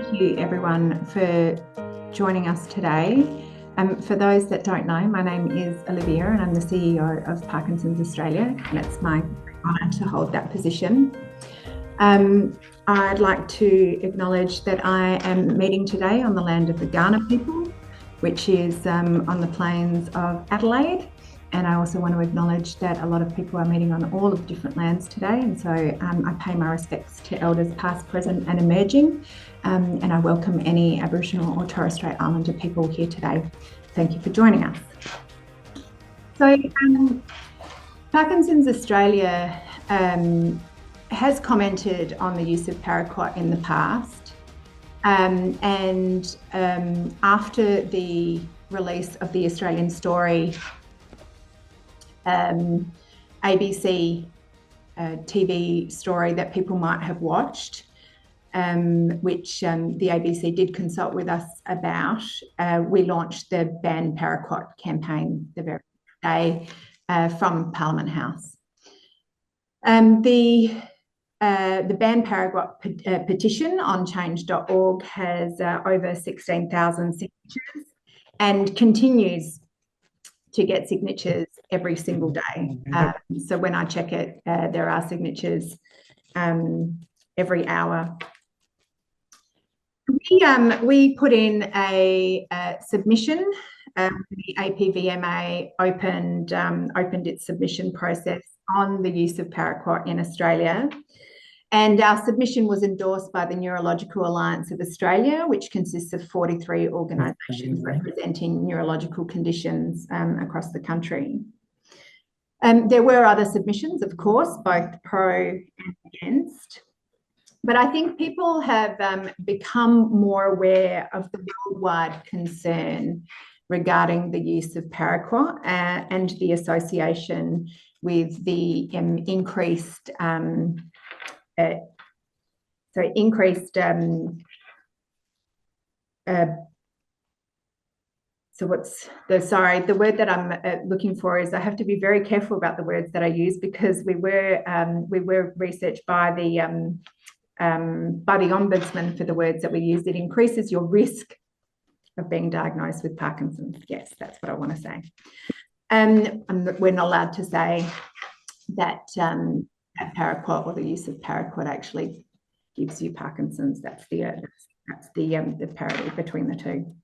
thank you everyone for joining us today. For those that don't know, my name is Olivia and I'm the CEO of Parkinsons Australia, and it's my honour to hold that position. I'd like to acknowledge that I am meeting today on the land of the Kaurna people, which is on the plains of Adelaide. And I also want to acknowledge that a lot of people are meeting on all of the different lands today. And so I pay my respects to elders past, present and emerging. And I welcome any Aboriginal or Torres Strait Islander people here today. Thank you for joining us. So Parkinsons Australia has commented on the use of paraquat in the past. After the release of the Australian Story ABC TV story that people might have watched, which the ABC did consult with us about, we launched the Ban Paraquat campaign the very day from Parliament House. The Ban Paraquat petition on change.org has over 16,000 signatures and continues to get signatures every single day. So when I check it, there are signatures every hour. We put in a submission. The APVMA opened its submission process on the use of paraquat in Australia. And our submission was endorsed by the Neurological Alliance of Australia, which consists of 43 organisations representing neurological conditions across the country. There were other submissions, of course, both pro and against. But I think people have become more aware of the worldwide concern regarding the use of paraquat and the association with the increased the word that I'm looking for is I have to be very careful about the words that I use, because we were researched by the Ombudsman for the words that we use. It increases your risk of being diagnosed with Parkinson's. Yes, that's what I want to say. We're not allowed to say that paraquat or the use of paraquat actually gives you Parkinson's. That's the parity between the two.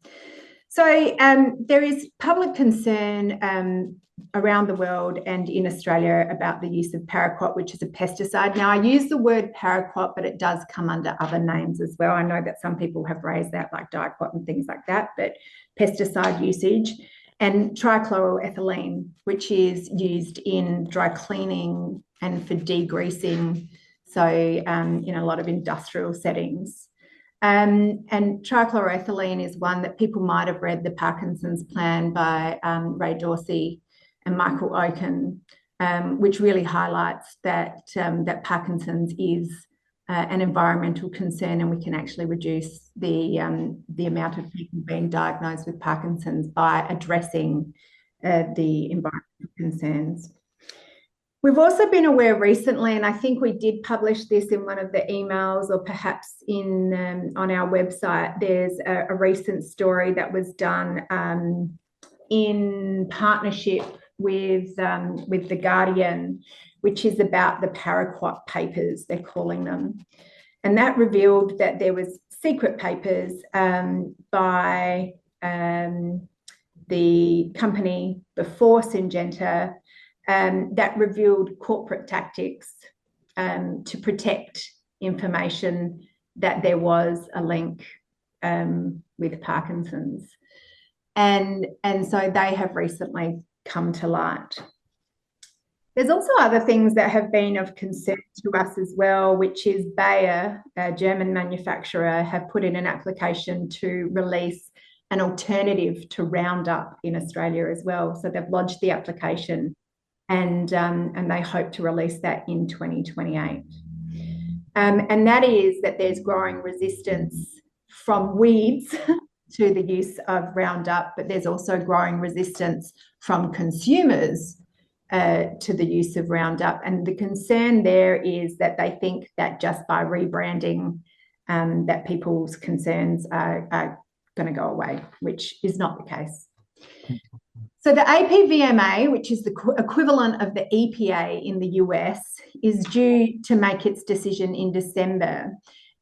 So there is public concern around the world and in Australia about the use of paraquat, which is a pesticide. Now, I use the word paraquat, but it does come under other names as well. I know that some people have raised that, like diquat and things like that, but pesticide usage, and trichloroethylene, which is used in dry cleaning and for degreasing, so in a lot of industrial settings. And trichloroethylene is one that people might have read, The Parkinson's Plan by Ray Dorsey and Michael Oken, which really highlights that Parkinson's is an environmental concern, and we can actually reduce the amount of people being diagnosed with Parkinson's by addressing the environmental concerns. We've also been aware recently, and I think we did publish this in one of the emails or perhaps on our website, there's a recent story that was done in partnership with The Guardian, which is about the paraquat papers, they're calling them. And that revealed that there was secret papers by the company before Syngenta that revealed corporate tactics to protect information that there was a link with Parkinson's. And so they have recently come to light. There's also other things that have been of concern to us as well, which is Bayer, a German manufacturer, have put in an application to release an alternative to Roundup in Australia as well. So they've lodged the application and they hope to release that in 2028. And that is that there's growing resistance from weeds to the use of Roundup, but there's also growing resistance from consumers to the use of Roundup. And the concern there is that they think that just by rebranding that people's concerns are going to go away, which is not the case. So the APVMA, which is the equivalent of the EPA in the US, is due to make its decision in December.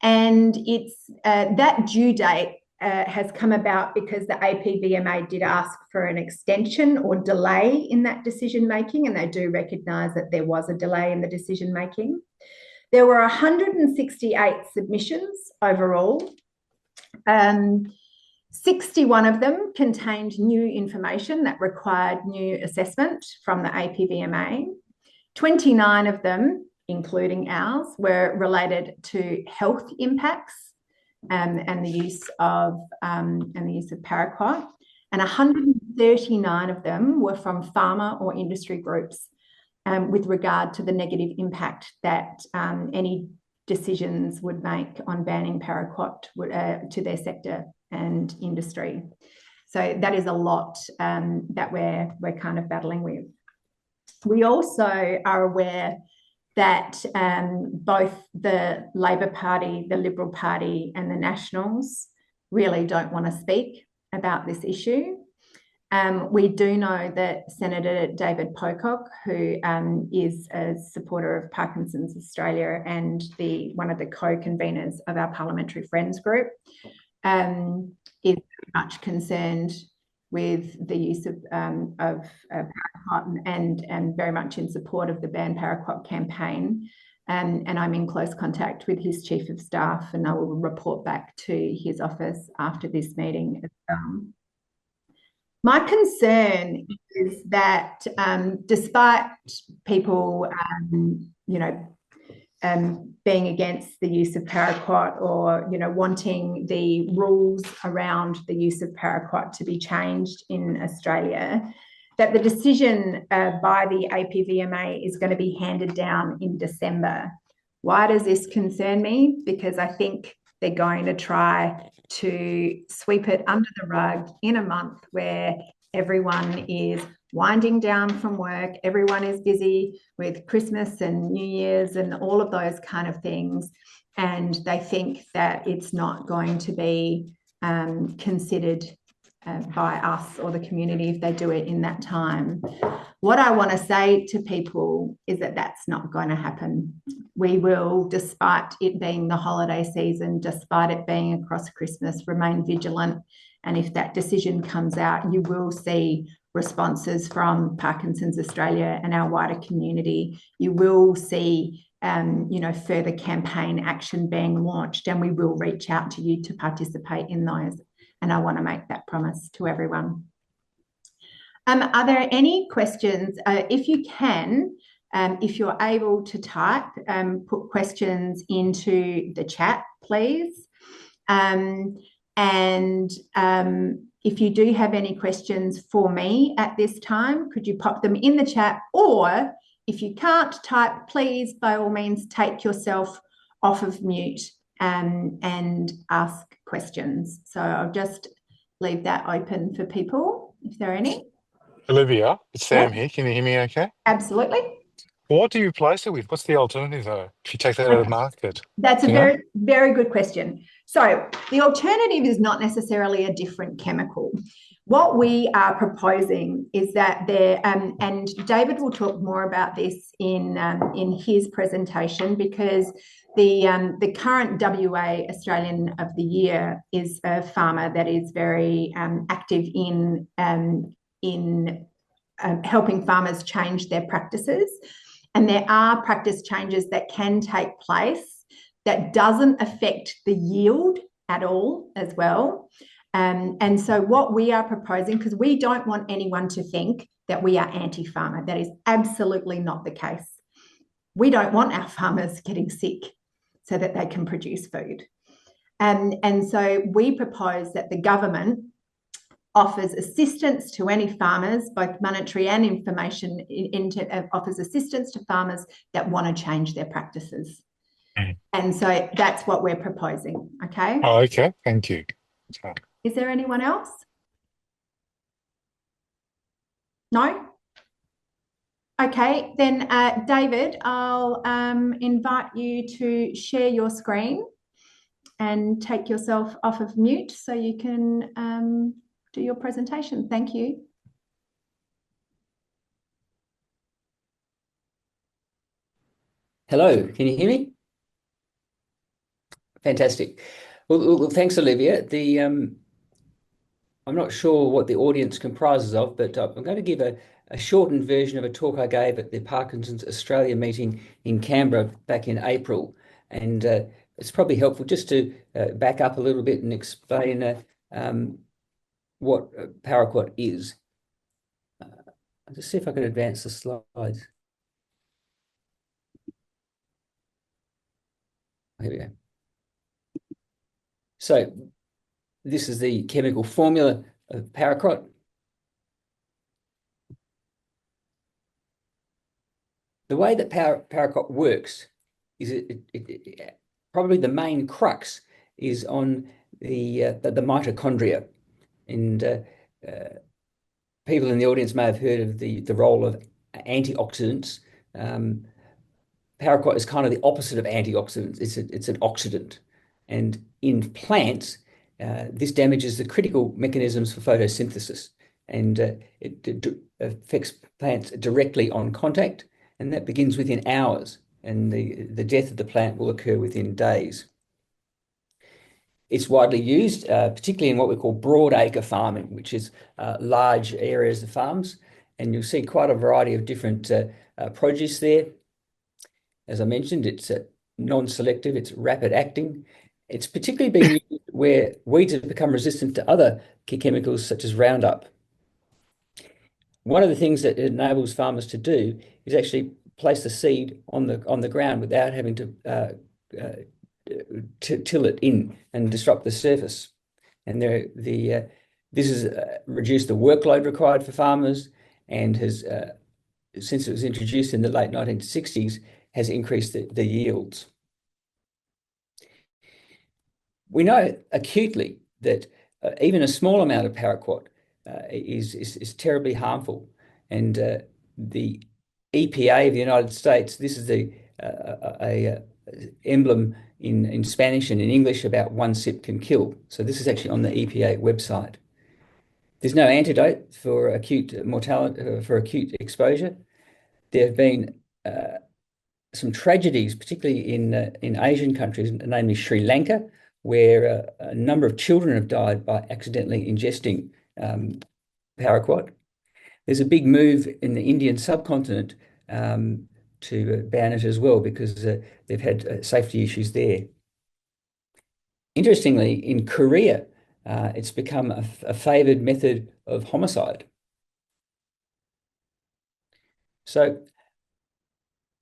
And it's that due date has come about because the APVMA did ask for an extension or delay in that decision making, and they do recognise that there was a delay in the decision making. There were 168 submissions overall. 61 of them contained new information that required new assessment from the APVMA. 29 of them, including ours, were related to health impacts and the use of paraquat, and 139 of them were from pharma or industry groups with regard to the negative impact that any decisions would make on banning paraquat to their sector and industry. So that is a lot that we're kind of battling with. We also are aware that both the Labor Party, the Liberal Party, and the Nationals really don't want to speak about this issue. We do know that Senator David Pocock, who is a supporter of Parkinsons Australia and one of the co-conveners of our Parliamentary Friends group, is much concerned with the use of paraquat and very much in support of the Ban Paraquat campaign. And I'm in close contact with his Chief of Staff, and I will report back to his office after this meeting as well. My concern is that despite people, being against the use of paraquat or, wanting the rules around the use of paraquat to be changed in Australia, that the decision by the APVMA is going to be handed down in December. Why does this concern me? Because I think they're going to try to sweep it under the rug in a month where everyone is winding down from work, everyone is busy with Christmas and New Year's and all of those kind of things, and they think that it's not going to be considered by us or the community if they do it in that time. What I want to say to people is that that's not going to happen. We will, despite it being the holiday season, despite it being across Christmas, remain vigilant. And if that decision comes out, you will see responses from Parkinsons Australia and our wider community. You will see further campaign action being launched, and we will reach out to you to participate in those. And I want to make that promise to everyone. Are there any questions? If you can, if you're able to type, put questions into the chat, please. If you do have any questions for me at this time, could you pop them in the chat? Or if you can't type, please, by all means, take yourself off of mute and ask questions. So I'll just leave that open for people, if there are any. Olivia, it's Sam here. Can you hear me okay? Absolutely. What do you replace it with? What's the alternative, though, if you take that out of the market? That's a very, very good question. So the alternative is not necessarily a different chemical. What we are proposing is that there, and David will talk more about this in his presentation, because the current WA Australian of the Year is a farmer that is very active in helping farmers change their practices. And there are practice changes that can take place that doesn't affect the yield at all as well. And so what we are proposing, because we don't want anyone to think that we are anti-farmer. That is absolutely not the case. We don't want our farmers getting sick so that they can produce food. And so we propose that the government offers assistance to any farmers, both monetary and information, offers assistance to farmers that want to change their practices. And so that's what we're proposing, okay? Oh, okay. Thank you. Is there anyone else? No? Okay, then David, I'll invite you to share your screen and take yourself off of mute so you can do your presentation. Thank you. Hello, can you hear me? Fantastic. Well, thanks, Olivia. I'm not sure what the audience comprises of, but I'm going to give a shortened version of a talk I gave at the Parkinsons Australia meeting in Canberra back in April. And it's probably helpful just to back up a little bit and explain what paraquat is. I'll just see if I can advance the slides. Here we go. So this is the chemical formula of paraquat. The way that paraquat works is probably the main crux is on the mitochondria, and people in the audience may have heard of the role of antioxidants. Paraquat is kind of the opposite of antioxidants. It's an oxidant, and in plants, this damages the critical mechanisms for photosynthesis, and it affects plants directly on contact, and that begins within hours, and the death of the plant will occur within days. It's widely used, particularly in what we call broadacre farming, which is large areas of farms, and you'll see quite a variety of different produce there. As I mentioned, it's non-selective, it's rapid acting. It's particularly being used where weeds have become resistant to other chemicals such as Roundup. One of the things that it enables farmers to do is actually place the seed on the ground without having to till it in and disrupt the surface. And this has reduced the workload required for farmers, and has, since it was introduced in the late 1960s, has increased the yields. We know acutely that even a small amount of paraquat is terribly harmful, and the EPA of the United States, this is the emblem in Spanish and in English about 1 sip can kill. So this is actually on the EPA website. There's no antidote for acute mortality, for acute exposure. There have been some tragedies, particularly in Asian countries, namely Sri Lanka, where a number of children have died by accidentally ingesting paraquat. There's a big move in the Indian subcontinent to ban it as well, because they've had safety issues there. Interestingly, in Korea, it's become a favoured method of homicide. So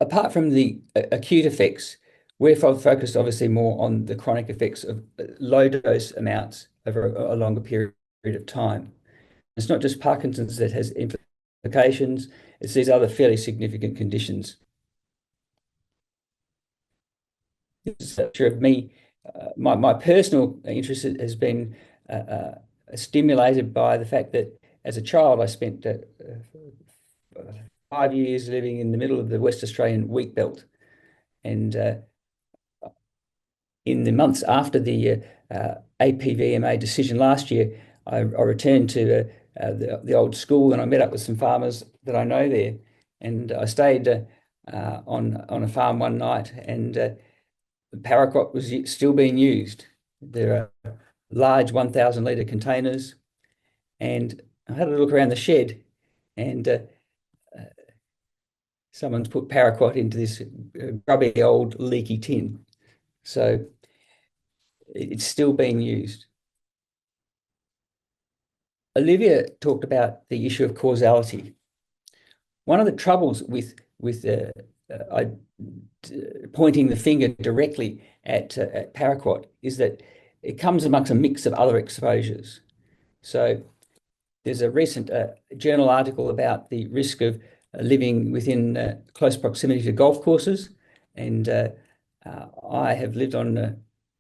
apart from the acute effects, we're focused obviously more on the chronic effects of low dose amounts over a longer period of time. It's not just Parkinson's that has implications, it's these other fairly significant conditions. This is a picture of me. My personal interest has been stimulated by the fact that as a child I spent 5 years living in the middle of the West Australian wheat belt, and in the months after the APVMA decision last year, I returned to the old school, and I met up with some farmers that I know there, and I stayed on a farm one night, and paraquat was still being used. There are large 1,000-litre containers, and I had a look around the shed, and someone's put paraquat into this grubby old leaky tin. So it's still being used. Olivia talked about the issue of causality. One of the troubles with pointing the finger directly at paraquat is that it comes amongst a mix of other exposures. So there's a recent journal article about the risk of living within close proximity to golf courses, and I have lived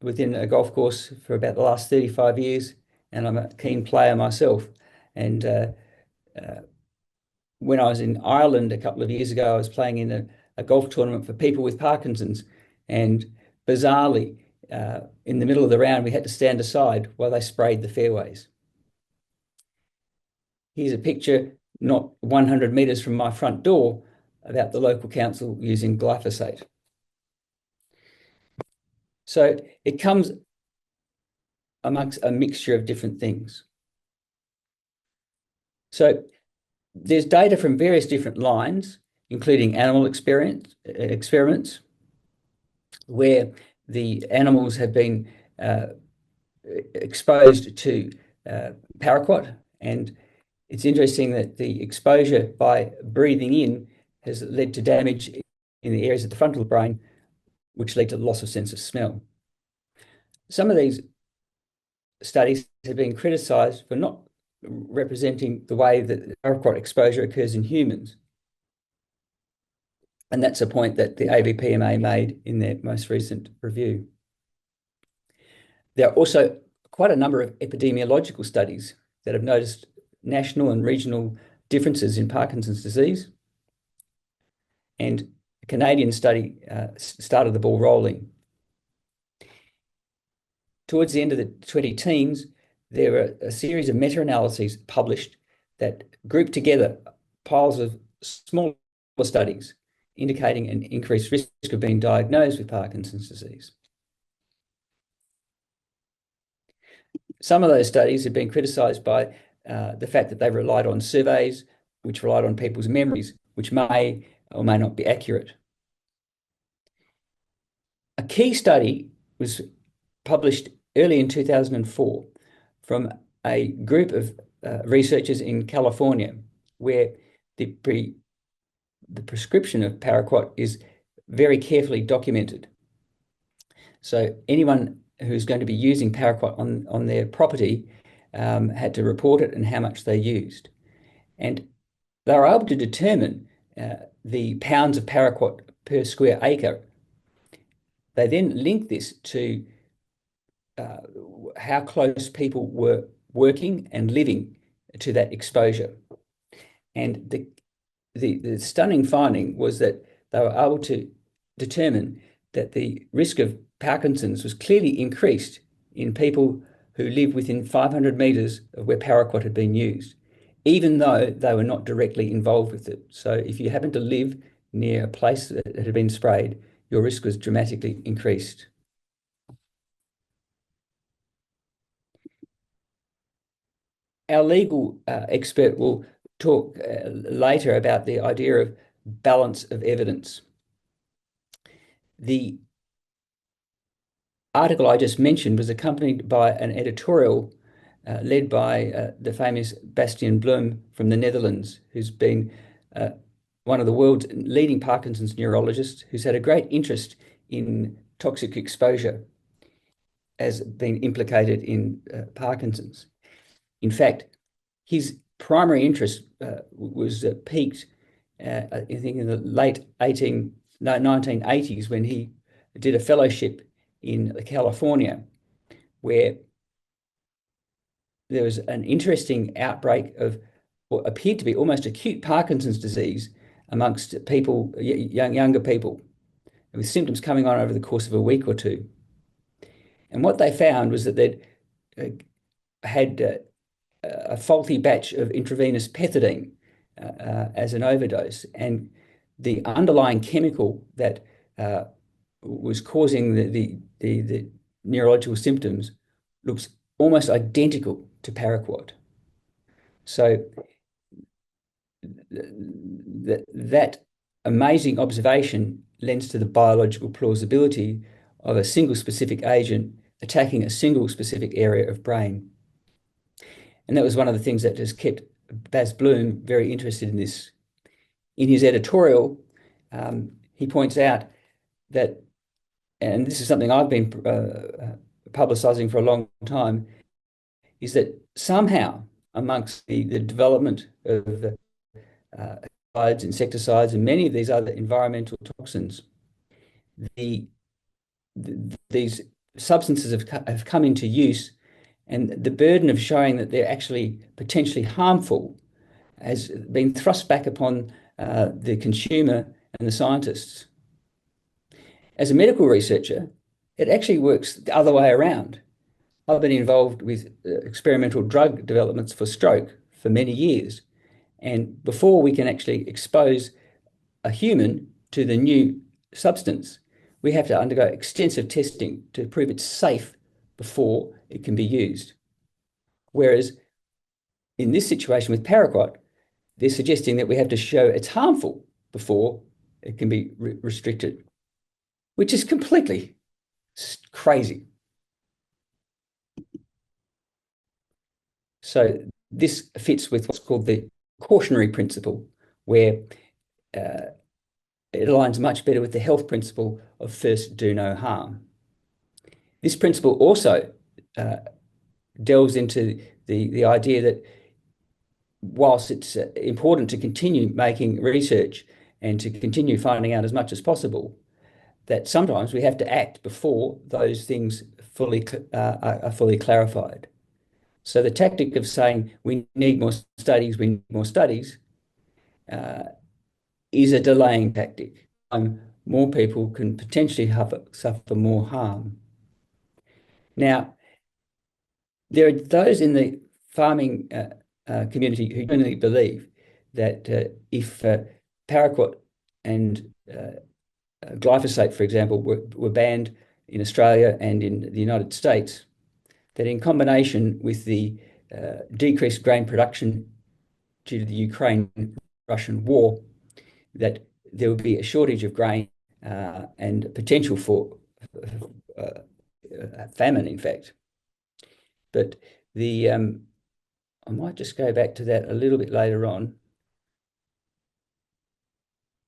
within a golf course for about the last 35 years, and I'm a keen player myself. And when I was in Ireland a couple of years ago, I was playing in a golf tournament for people with Parkinson's, and bizarrely, in the middle of the round, we had to stand aside while they sprayed the fairways. Here's a picture not 100 metres from my front door about the local council using glyphosate. So it comes amongst a mixture of different things. So there's data from various different lines, including animal experiments, where the animals have been exposed to paraquat. And it's interesting that the exposure by breathing in has led to damage in the areas of the frontal brain, which lead to loss of sense of smell. Some of these studies have been criticised for not representing the way that paraquat exposure occurs in humans. And that's a point that the ABPMA made in their most recent review. There are also quite a number of epidemiological studies that have noticed national and regional differences in Parkinson's disease. And a Canadian study started the ball rolling. Towards the end of the 2010s, there were a series of meta-analyses published that grouped together piles of smaller studies indicating an increased risk of being diagnosed with Parkinson's disease. Some of those studies have been criticised by the fact that they relied on surveys, which relied on people's memories, which may or may not be accurate. A key study was published early in 2004 from a group of researchers in California, where the prescription of paraquat is very carefully documented. So anyone who's going to be using paraquat on their property had to report it and how much they used. And they were able to determine the pounds of paraquat per square acre. They then linked this to how close people were working and living to that exposure. And the stunning finding was that they were able to determine that the risk of Parkinson's was clearly increased in people who live within 500 metres of where paraquat had been used, even though they were not directly involved with it. So if you happen to live near a place that had been sprayed, your risk was dramatically increased. Our legal expert will talk later about the idea of balance of evidence. The article I just mentioned was accompanied by an editorial led by the famous Bastiaan Bloem from the Netherlands, who's been one of the world's leading Parkinson's neurologists, who's had a great interest in toxic exposure as being implicated in Parkinson's. In fact, his primary interest was peaked, I think, in the late 1980s when he did a fellowship in California, where there was an interesting outbreak of what appeared to be almost acute Parkinson's disease amongst people, younger people, with symptoms coming on over the course of a week or two. And what they found was that they'd had a faulty batch of intravenous pethidine as an overdose, and the underlying chemical that was causing the neurological symptoms looks almost identical to paraquat. So that amazing observation lends to the biological plausibility of a single specific agent attacking a single specific area of brain. And that was one of the things that has kept Bas Bloem very interested in this. In his editorial, he points out that, and this is something I've been publicising for a long time, is that somehow amongst the development of pesticides, insecticides, and many of these other environmental toxins, these substances have come into use, and the burden of showing that they're actually potentially harmful has been thrust back upon the consumer and the scientists. As a medical researcher, it actually works the other way around. I've been involved with experimental drug developments for stroke for many years. And before we can actually expose a human to the new substance, we have to undergo extensive testing to prove it's safe before it can be used. Whereas in this situation with paraquat, they're suggesting that we have to show it's harmful before it can be restricted, which is completely crazy. So this fits with what's called the cautionary principle, where it aligns much better with the health principle of first do no harm. This principle also delves into the idea that whilst it's important to continue making research and to continue finding out as much as possible, that sometimes we have to act before those things are fully clarified. So the tactic of saying we need more studies, is a delaying tactic. More people can potentially suffer more harm. Now, there are those in the farming community who genuinely believe that if paraquat and glyphosate, for example, were banned in Australia and in the United States, that in combination with the decreased grain production due to the Ukraine-Russian war, that there would be a shortage of grain and potential for famine, in fact. But I might just go back to that a little bit later on.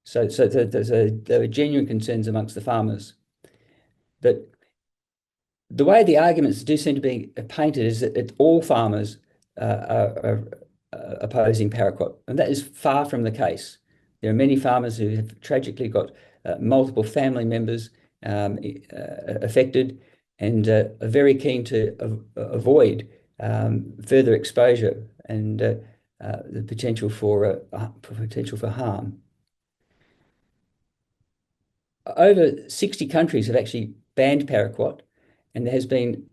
So there are genuine concerns amongst the farmers. But the way the arguments do seem to be painted is that all farmers are opposing paraquat, and that is far from the case. There are many farmers who have tragically got multiple family members affected and are very keen to avoid further exposure and the potential for harm. Over 60 countries have actually banned paraquat, and there has been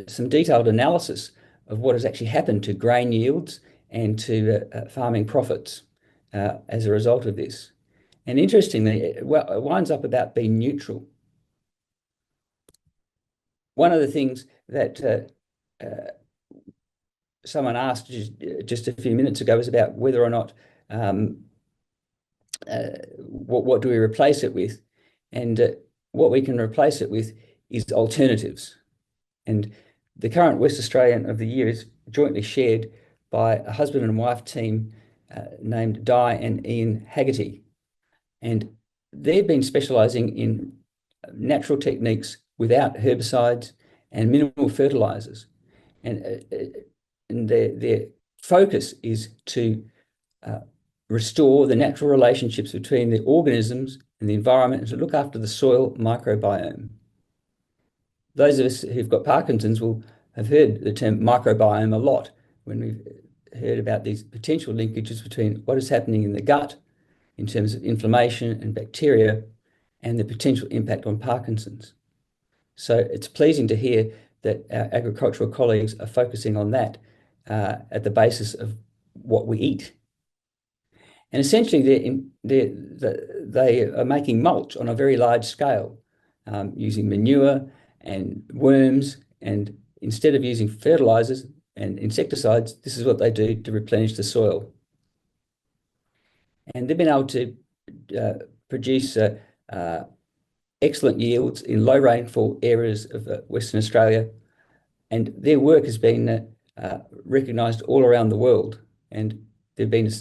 some detailed analysis of what has actually happened to grain yields and to farming profits as a result of this. And interestingly, it winds up about being neutral. One of the things that someone asked just a few minutes ago was about whether or not what do we replace it with? And what we can replace it with is alternatives. And the current West Australian of the Year is jointly shared by a husband and wife team named Di and Ian Haggerty. And they've been specialising in natural techniques without herbicides and minimal fertilisers. And their focus is to restore the natural relationships between the organisms and the environment and to look after the soil microbiome. Those of us who've got Parkinson's will have heard the term microbiome a lot when we've heard about these potential linkages between what is happening in the gut in terms of inflammation and bacteria and the potential impact on Parkinson's. So it's pleasing to hear that our agricultural colleagues are focusing on that at the basis of what we eat. And essentially, they are making mulch on a very large scale, using manure and worms. And instead of using fertilizers and insecticides, this is what they do to replenish the soil. And they've been able to produce excellent yields in low rainfall areas of Western Australia. And their work has been recognised all around the world. And they've been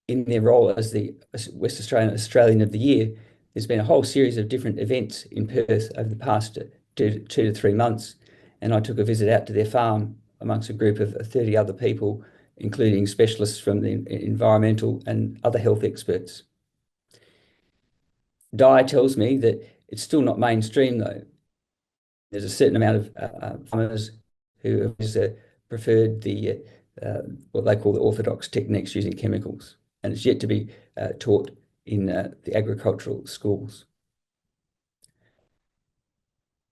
in their role as the West Australian of the Year. There's been a whole series of different events in Perth over the past 2 to 3 months. And I took a visit out to their farm amongst a group of 30 other people, including specialists from the environmental and other health experts. Di tells me that it's still not mainstream, though. There's a certain amount of farmers who have preferred the what they call the orthodox techniques using chemicals, and it's yet to be taught in the agricultural schools.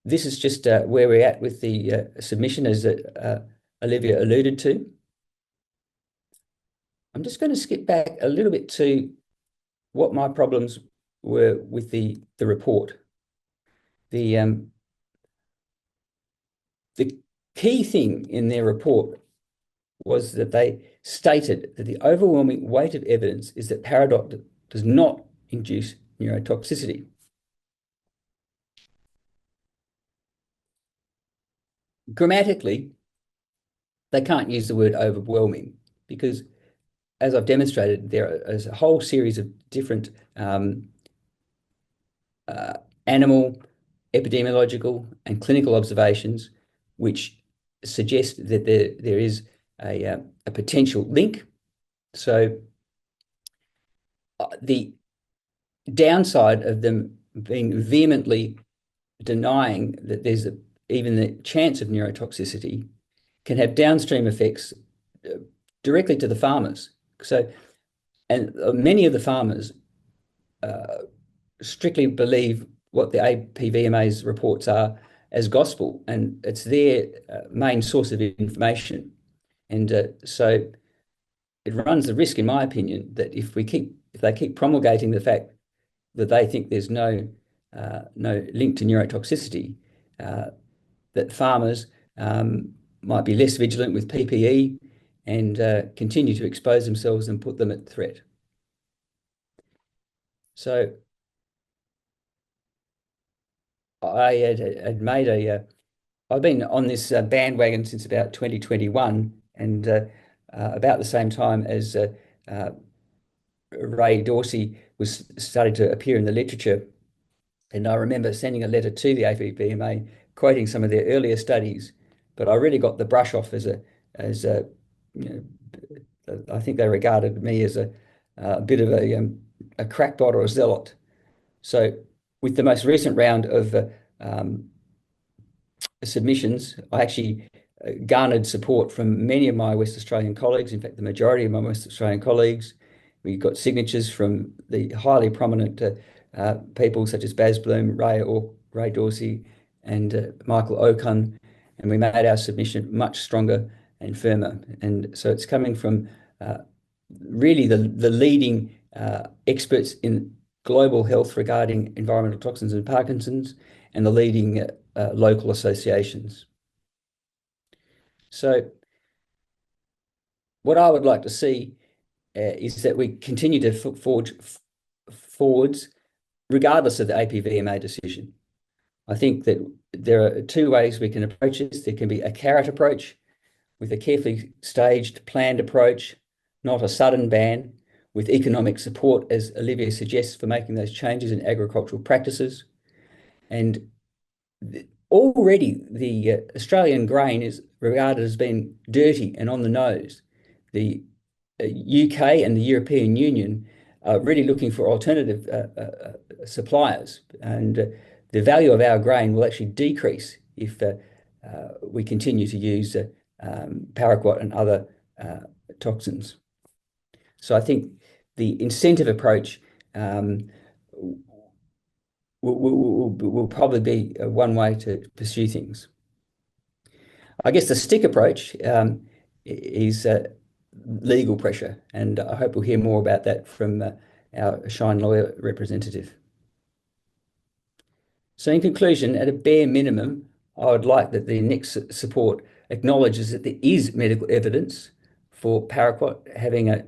this is just where we're at with the submission, as Olivia alluded to. I'm just going to skip back a little bit to what my problems were with the report. The key thing in their report was that they stated that the overwhelming weight of evidence is that Paradox does not induce neurotoxicity. Grammatically, they can't use the word overwhelming because, as I've demonstrated, there is a whole series of different animal, epidemiological, and clinical observations which suggest that there is a potential link. So the downside of them being vehemently denying that there's even the chance of neurotoxicity can have downstream effects directly to the farmers. So, and many of the farmers strictly believe what the APVMA's reports are as gospel, and it's their main source of information. And so it runs the risk, in my opinion, that if they keep promulgating the fact that they think there's no link to neurotoxicity, that farmers might be less vigilant with PPE and continue to expose themselves and put them at threat. So I had made I've been on this bandwagon since about 2021, and about the same time as Ray Dorsey was starting to appear in the literature. And I remember sending a letter to the APVMA quoting some of their earlier studies, but I really got the brush off as I think they regarded me as a bit of a crackpot or a zealot. So with the most recent round of submissions, I actually garnered support from many of my West Australian colleagues. In fact, the majority of my West Australian colleagues. We got signatures from the highly prominent people such as Baz Bloom, Ray Dorsey, and Michael Okun, and we made our submission much stronger and firmer. And so it's coming from really the leading experts in global health regarding environmental toxins and Parkinson's, and the leading local associations. So what I would like to see is that we continue to forge forwards regardless of the APVMA decision. I think that there are two ways we can approach this. There can be a carrot approach with a carefully staged, planned approach, not a sudden ban, with economic support, as Olivia suggests, for making those changes in agricultural practices. And already the Australian grain is regarded as being dirty and on the nose. The UK and the European Union are really looking for alternative suppliers, and the value of our grain will actually decrease if we continue to use paraquat and other toxins. So I think the incentive approach will probably be one way to pursue things. I guess the stick approach is legal pressure, and I hope we'll hear more about that from our Shine Lawyer representative. So in conclusion, at a bare minimum, I would like that the next support acknowledges that there is medical evidence for paraquat having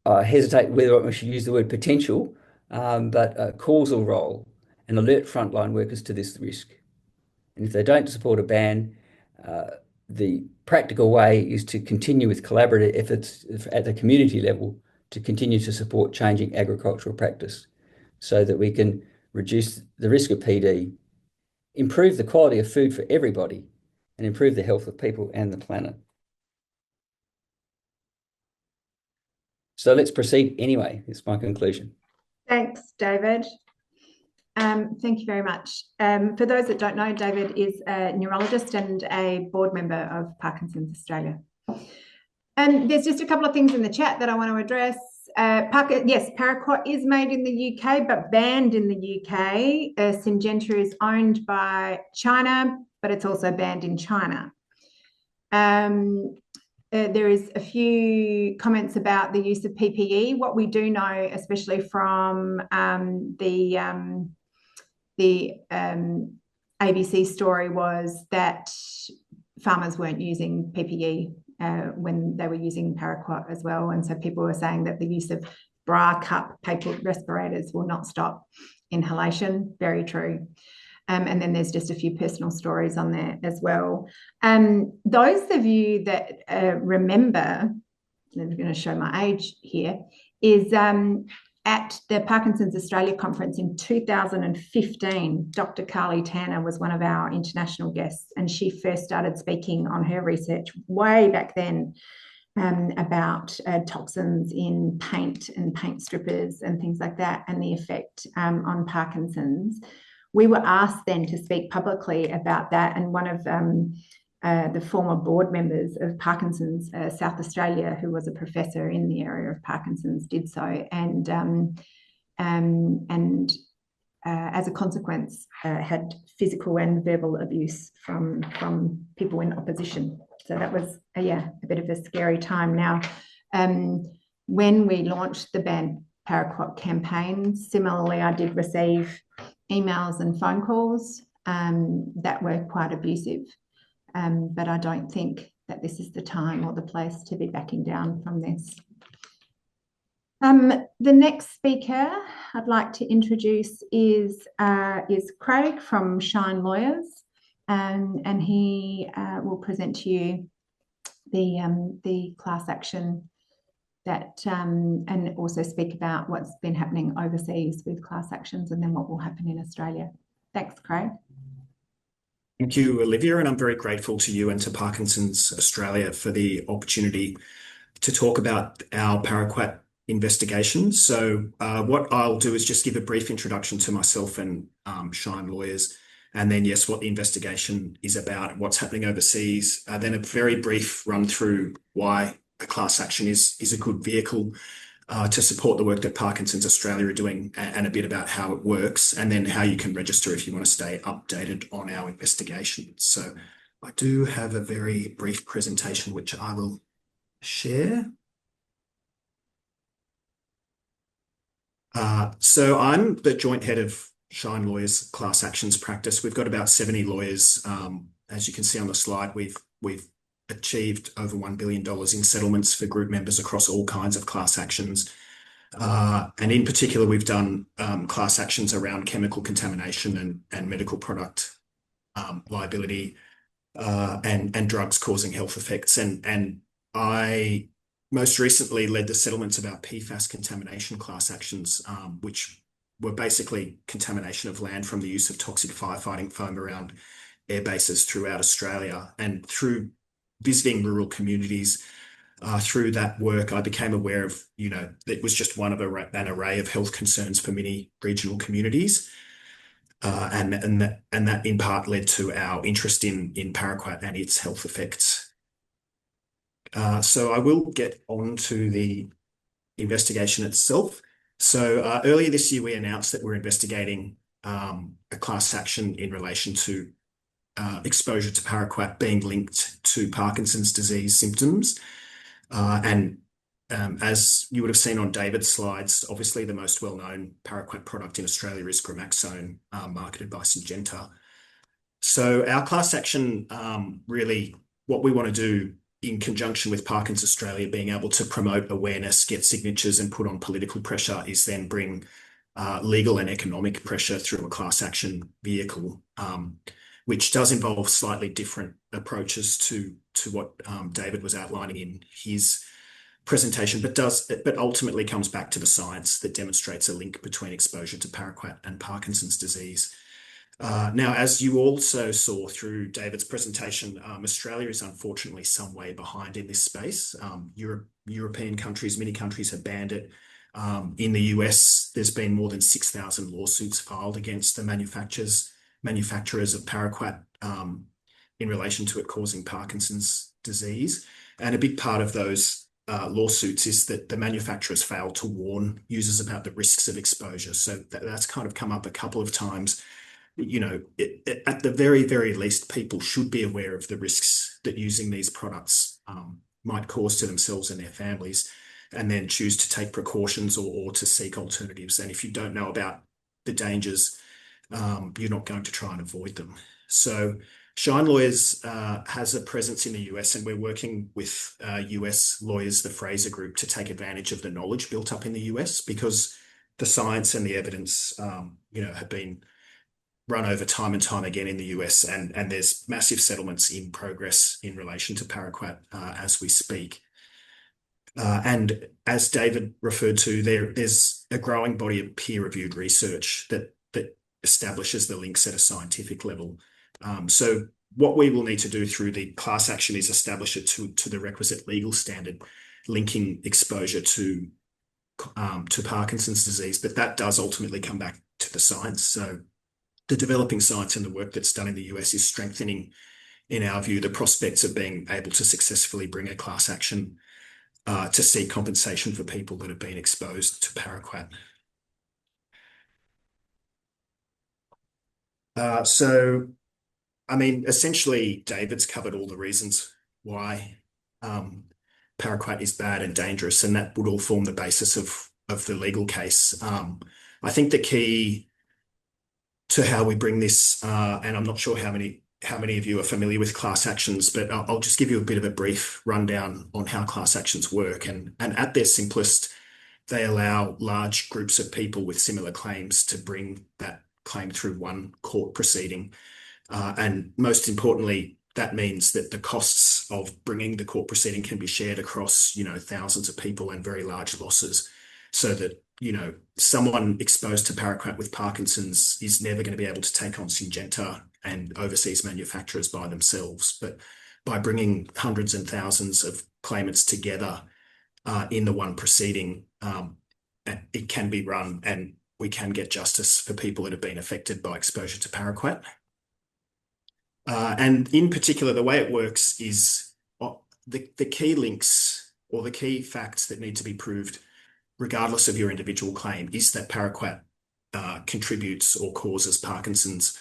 I hesitate whether I should use the word potential, but a causal role, and alert frontline workers to this risk. And if they don't support a ban, the practical way is to continue with collaborative efforts at the community level to continue to support changing agricultural practice so that we can reduce the risk of PD, improve the quality of food for everybody, and improve the health of people and the planet. So let's proceed anyway. It's my conclusion. Thanks, David. Thank you very much. For those that don't know, David is a neurologist and a board member of Parkinsons Australia. And there's just a couple of things in the chat that I want to address. Yes, paraquat is made in the UK, but banned in the UK. Syngenta is owned by China, but it's also banned in China. There is a few comments about the use of PPE. What we do know, especially from the ABC story, was that farmers weren't using PPE when they were using paraquat as well. And so people were saying that the use of bra cup paper respirators will not stop inhalation. Very true. And then there's just a few personal stories on there as well. Those of you that remember, I'm going to show my age here, is at the Parkinsons Australia conference in 2015, Dr. Carly Tanner was one of our international guests, and she first started speaking on her research way back then about toxins in paint and paint strippers and things like that, and the effect on Parkinson's. We were asked then to speak publicly about that, and one of the former board members of Parkinsons South Australia, who was a professor in the area of Parkinson's, did so, and as a consequence, had physical and verbal abuse from people in opposition. So that was a bit of a scary time. Now, when we launched the Ban Paraquat campaign, similarly, I did receive emails and phone calls that were quite abusive. But I don't think that this is the time or the place to be backing down from this. The next speaker I'd like to introduce is Craig from Shine Lawyers, and he will present to you the class action that and also speak about what's been happening overseas with class actions and then what will happen in Australia. Thanks, Craig. Thank you, Olivia, and I'm very grateful to you and to Parkinsons Australia for the opportunity to talk about our paraquat investigation. So what I'll do is just give a brief introduction to myself and Shine Lawyers, and then, yes, what the investigation is about, what's happening overseas, then a very brief run through why a class action is a good vehicle to support the work that Parkinsons Australia are doing, and a bit about how it works, and then how you can register if you want to stay updated on our investigation. So I do have a very brief presentation which I will share. So I'm the joint head of Shine Lawyers Class Actions Practice. We've got about 70 lawyers. As you can see on the slide, we've achieved over $1 billion in settlements for group members across all kinds of class actions. And in particular, we've done class actions around chemical contamination and medical product liability and drugs causing health effects. And I most recently led the settlements of our PFAS contamination class actions, which were basically contamination of land from the use of toxic firefighting foam around air bases throughout Australia. And through visiting rural communities, through that work, I became aware of, it was just one of an array of health concerns for many regional communities. And that in part led to our interest in paraquat and its health effects. So I will get on to the investigation itself. So earlier this year, we announced that we're investigating a class action in relation to exposure to paraquat being linked to Parkinson's disease symptoms. As you would have seen on David's slides, obviously the most well-known paraquat product in Australia is Gramaxone, marketed by Syngenta. So our class action, really what we want to do in conjunction with Parkinsons Australia being able to promote awareness, get signatures and put on political pressure, is then bring legal and economic pressure through a class action vehicle, which does involve slightly different approaches to what David was outlining in his presentation, but ultimately comes back to the science that demonstrates a link between exposure to paraquat and Parkinson's disease. Now, as you also saw through David's presentation, Australia is unfortunately some way behind in this space. European countries, many countries have banned it. In the US, there's been more than 6,000 lawsuits filed against the manufacturers of paraquat in relation to it causing Parkinson's disease. And a big part of those lawsuits is that the manufacturers fail to warn users about the risks of exposure. So that's kind of come up a couple of times. At the very, very least, people should be aware of the risks that using these products might cause to themselves and their families, and then choose to take precautions or to seek alternatives. And if you don't know about the dangers, you're not going to try and avoid them. So Shine Lawyers has a presence in the US, and we're working with US lawyers, the Fraser Group, to take advantage of the knowledge built up in the US, because the science and the evidence, have been run over time and time again in the US, and there's massive settlements in progress in relation to paraquat as we speak. And as David referred to, there's a growing body of peer-reviewed research that establishes the links at a scientific level. So what we will need to do through the class action is establish it to the requisite legal standard, linking exposure to Parkinson's disease. But that does ultimately come back to the science. So the developing science and the work that's done in the US is strengthening, in our view, the prospects of being able to successfully bring a class action to seek compensation for people that have been exposed to paraquat. So, I mean, essentially, David's covered all the reasons why paraquat is bad and dangerous, and that would all form the basis of the legal case. I think the key to how we bring this, and I'm not sure how many of you are familiar with class actions, but I'll just give you a bit of a brief rundown on how class actions work. And at their simplest, they allow large groups of people with similar claims to bring that claim through one court proceeding. And most importantly, that means that the costs of bringing the court proceeding can be shared across, thousands of people and very large losses, so that, someone exposed to paraquat with Parkinson's is never going to be able to take on Syngenta and overseas manufacturers by themselves. But by bringing hundreds and thousands of claimants together in the one proceeding, it can be run, and we can get justice for people that have been affected by exposure to paraquat. And in particular, the way it works is the key links or the key facts that need to be proved, regardless of your individual claim, is that paraquat contributes or causes Parkinson's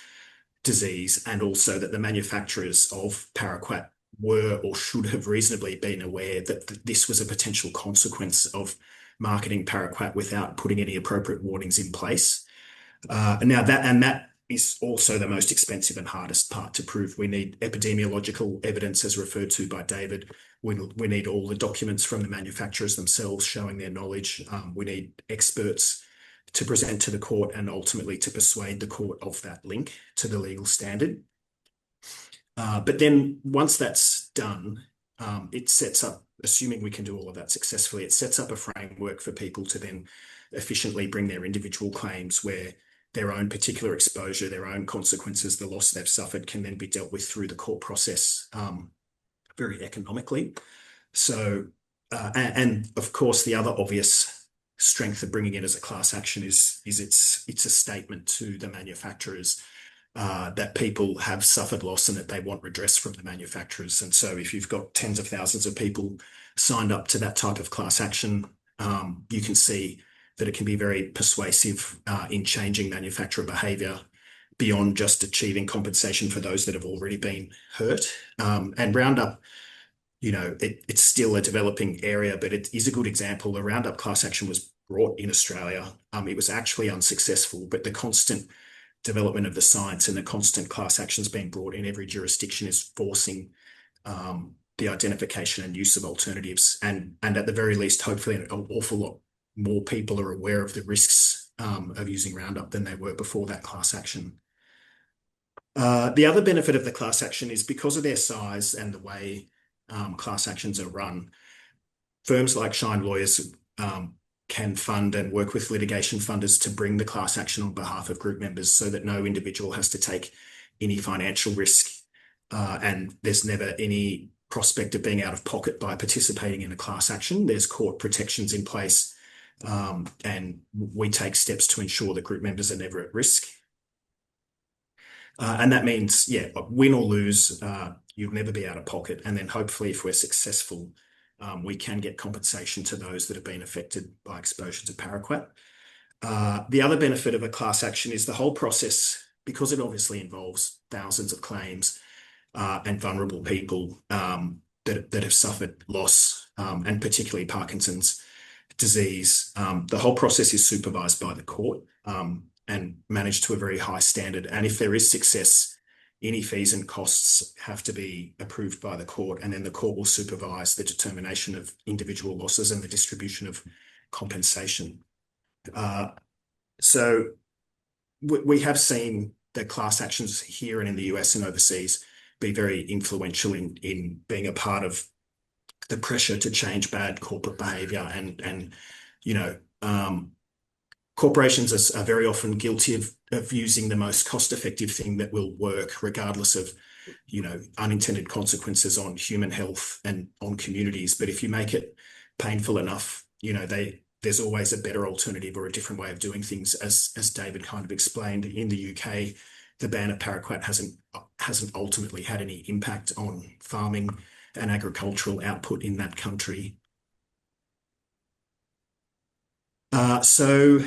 disease, and also that the manufacturers of paraquat were or should have reasonably been aware that this was a potential consequence of marketing paraquat without putting any appropriate warnings in place. Now that is also the most expensive and hardest part to prove. We need epidemiological evidence, as referred to by David. We need all the documents from the manufacturers themselves showing their knowledge. We need experts to present to the court and ultimately to persuade the court of that link to the legal standard. But then once that's done, it sets up, assuming we can do all of that successfully, it sets up a framework for people to then efficiently bring their individual claims, where their own particular exposure, their own consequences, the loss they've suffered, can then be dealt with through the court process very economically. So, and of course, the other obvious strength of bringing it as a class action is it's a statement to the manufacturers that people have suffered loss and that they want redress from the manufacturers. And so if you've got tens of thousands of people signed up to that type of class action, you can see that it can be very persuasive in changing manufacturer behaviour beyond just achieving compensation for those that have already been hurt. And Roundup, it's still a developing area, but it is a good example. The Roundup class action was brought in Australia. It was actually unsuccessful, but the constant development of the science and the constant class actions being brought in every jurisdiction is forcing the identification and use of alternatives. And at the very least, hopefully an awful lot more people are aware of the risks of using Roundup than they were before that class action. The other benefit of the class action is because of their size and the way class actions are run, firms like Shine Lawyers can fund and work with litigation funders to bring the class action on behalf of group members, so that no individual has to take any financial risk, and there's never any prospect of being out of pocket by participating in a class action. There's court protections in place, and we take steps to ensure that group members are never at risk. And that means, win or lose, you'll never be out of pocket. And then hopefully, if we're successful, we can get compensation to those that have been affected by exposure to paraquat. The other benefit of a class action is the whole process, because it obviously involves thousands of claims and vulnerable people that have suffered loss, and particularly Parkinson's disease. The whole process is supervised by the court and managed to a very high standard. And if there is success, any fees and costs have to be approved by the court, and then the court will supervise the determination of individual losses and the distribution of compensation. So we have seen the class actions here and in the US and overseas be very influential in being a part of the pressure to change bad corporate behavior. And you know, corporations are very often guilty of using the most cost-effective thing that will work, regardless of, you know, unintended consequences on human health and on communities. But if you make it painful enough, you know, there's always a better alternative or a different way of doing things. As David kind of explained, in the UK, the ban of paraquat hasn't ultimately had any impact on farming and agricultural output in that country. So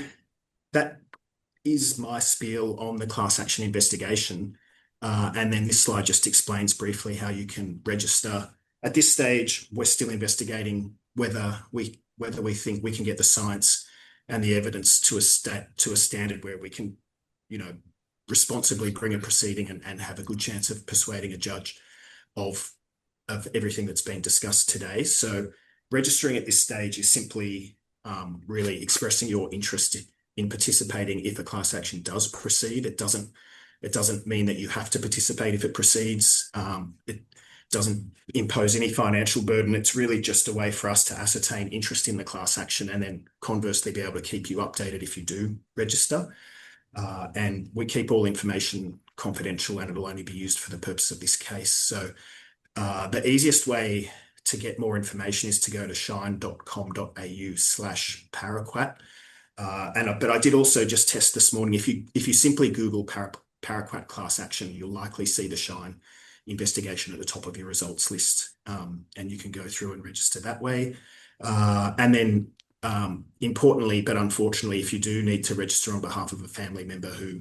that is my spiel on the class action investigation. And then this slide just explains briefly how you can register. At this stage, we're still investigating whether we think we can get the science and the evidence to a standard where we can, you know, responsibly bring a proceeding and have a good chance of persuading a judge of everything that's been discussed today. So registering at this stage is simply really expressing your interest in participating if a class action does proceed. It doesn't mean that you have to participate if it proceeds. It doesn't impose any financial burden. It's really just a way for us to ascertain interest in the class action and then conversely be able to keep you updated if you do register. And we keep all information confidential, and it'll only be used for the purpose of this case. So the easiest way to get more information is to go to shine.com.au/paraquat. But I did also just test this morning. If you simply Google paraquat class action, you'll likely see the Shine investigation at the top of your results list, and you can go through and register that way. And then importantly, but unfortunately, if you do need to register on behalf of a family member who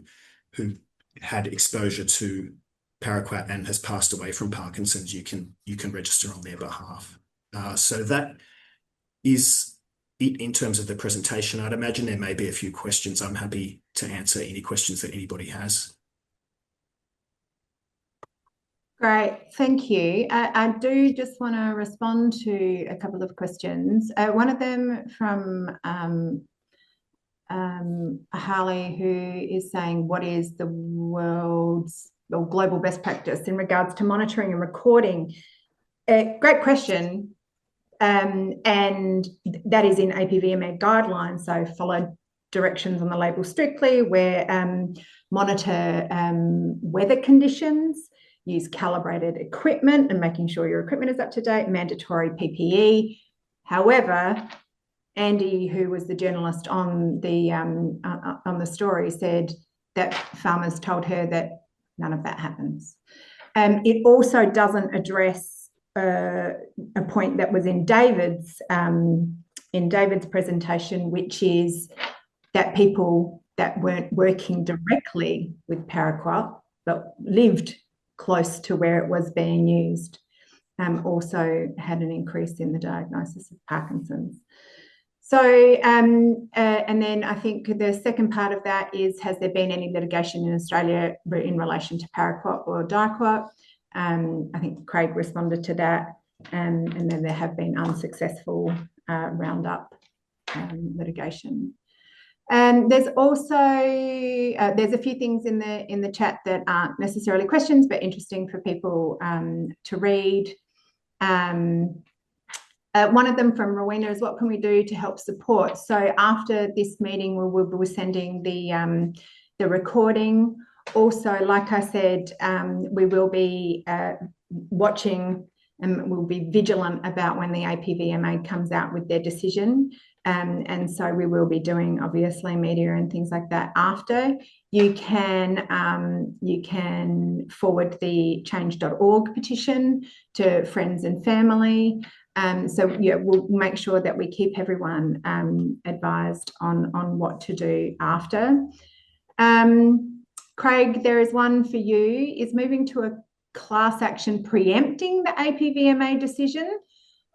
had exposure to paraquat and has passed away from Parkinson's, you can register on their behalf. So that is it in terms of the presentation. I'd imagine there may be a few questions. I'm happy to answer any questions that anybody has. Great, thank you. I do just want to respond to a couple of questions. One of them from Harley, who is saying, what is the world's or global best practice in regards to monitoring and recording? Great question. And that is in APVMA guidelines, so follow directions on the label strictly, where monitor weather conditions, use calibrated equipment and making sure your equipment is up to date, mandatory PPE. However, Andy, who was the journalist on the story, said that farmers told her that none of that happens. It also doesn't address a point that was in David's presentation, which is that people that weren't working directly with paraquat but lived close to where it was being used also had an increase in the diagnosis of Parkinson's. So, and then I think the second part of that is, has there been any litigation in Australia in relation to paraquat or diquat? I think Craig responded to that, and then there have been unsuccessful Roundup litigation. There's also there's a few things in the chat that aren't necessarily questions but interesting for people to read. One of them from Rowena is, what can we do to help support? So after this meeting, we'll be sending the recording. Also, like I said, we will be watching and we'll be vigilant about when the APVMA comes out with their decision. And so we will be doing, obviously, media and things like that after. You can forward the change.org petition to friends and family. So yeah, we'll make sure that we keep everyone advised on what to do after. Craig, there is one for you. Is moving to a class action preempting the APVMA decision?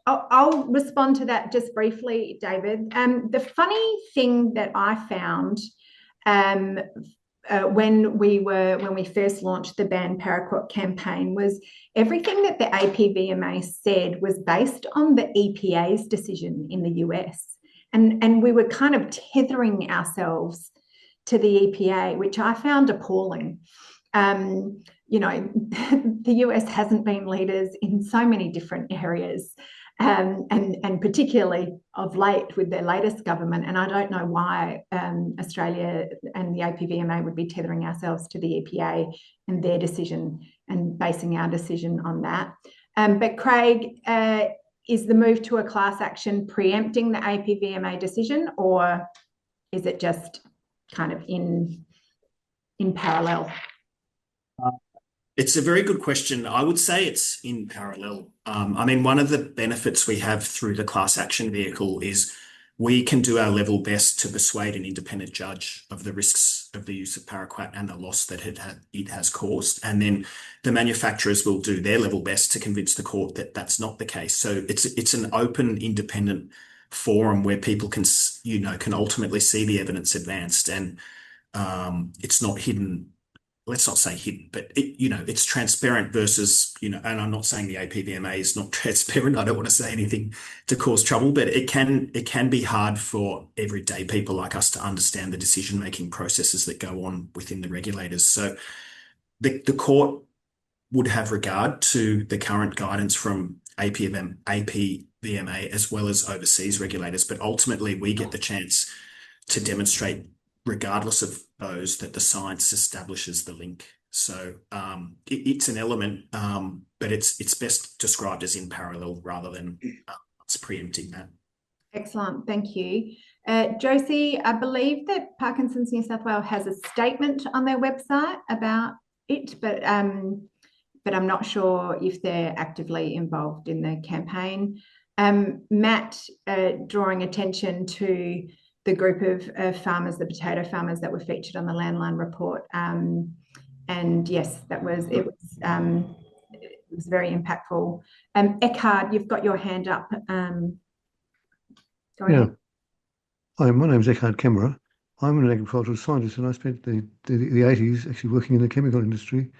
I'll respond to that just briefly, David. The funny thing that I found when we first launched the Ban Paraquat campaign was everything that the APVMA said was based on the EPA's decision in the US. And we were kind of tethering ourselves to the EPA, which I found appalling. You know, the US hasn't been leaders in so many different areas, and particularly of late with their latest government. And I don't know why Australia and the APVMA would be tethering ourselves to the EPA and their decision and basing our decision on that. But Craig, is the move to a class action preempting the APVMA decision, or is it just kind of in parallel? It's a very good question. I would say it's in parallel. I mean, one of the benefits we have through the class action vehicle is we can do our level best to persuade an independent judge of the risks of the use of paraquat and the loss that it has caused. And then the manufacturers will do their level best to convince the court that that's not the case. So it's an open, independent forum where people can ultimately see the evidence advanced, and it's not hidden. Let's not say hidden, but it's transparent versus, and I'm not saying the APVMA is not transparent. I don't want to say anything to cause trouble, but it can be hard for everyday people like us to understand the decision-making processes that go on within the regulators. So the court would have regard to the current guidance from APVMA as well as overseas regulators, but ultimately we get the chance to demonstrate, regardless of those, that the science establishes the link. So it's an element, but it's best described as in parallel rather than us preempting that. Excellent, thank you. Josie, I believe that Parkinsons New South Wales has a statement on their website about it, but I'm not sure if they're actively involved in the campaign. Matt, drawing attention to the group of farmers, the potato farmers that were featured on the Landline report. And yes, it was very impactful. Eckhard, you've got your hand up. Go ahead. Hi, my name's Eckhard Kemmerer. I'm an agricultural scientist, and I spent the 80s actually working in the chemical industry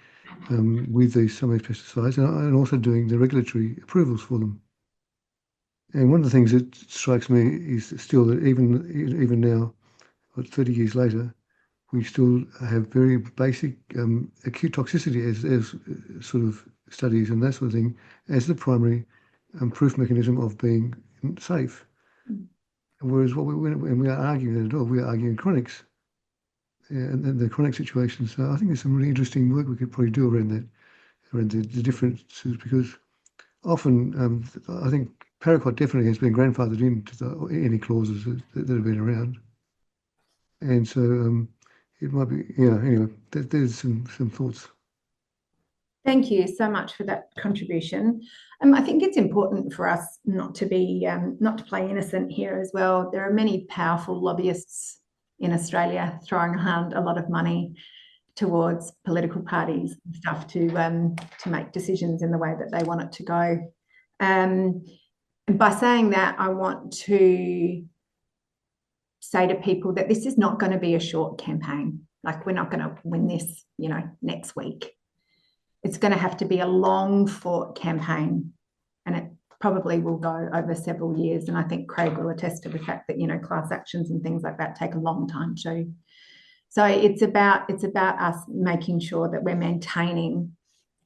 with some of these pesticides, and also doing the regulatory approvals for them. And one of the things that strikes me is still that even now, 30 years later, we still have very basic acute toxicity as sort of studies and that sort of thing as the primary proof mechanism of being safe. Whereas when we are arguing at all, we are arguing chronics and the chronic situation. So I think there's some really interesting work we could probably do around the differences, because often I think paraquat definitely has been grandfathered into any clauses that have been around, and so it might be, anyway, there's some thoughts. Thank you so much for that contribution. I think it's important for us not to play innocent here as well. There are many powerful lobbyists in Australia throwing around a lot of money towards political parties and stuff to make decisions in the way that they want it to go. And by saying that, I want to say to people that this is not going to be a short campaign. Like, we're not going to win this, next week. It's going to have to be a long fought campaign, and it probably will go over several years. And I think Craig will attest to the fact that, class actions and things like that take a long time too. So it's about us making sure that we're maintaining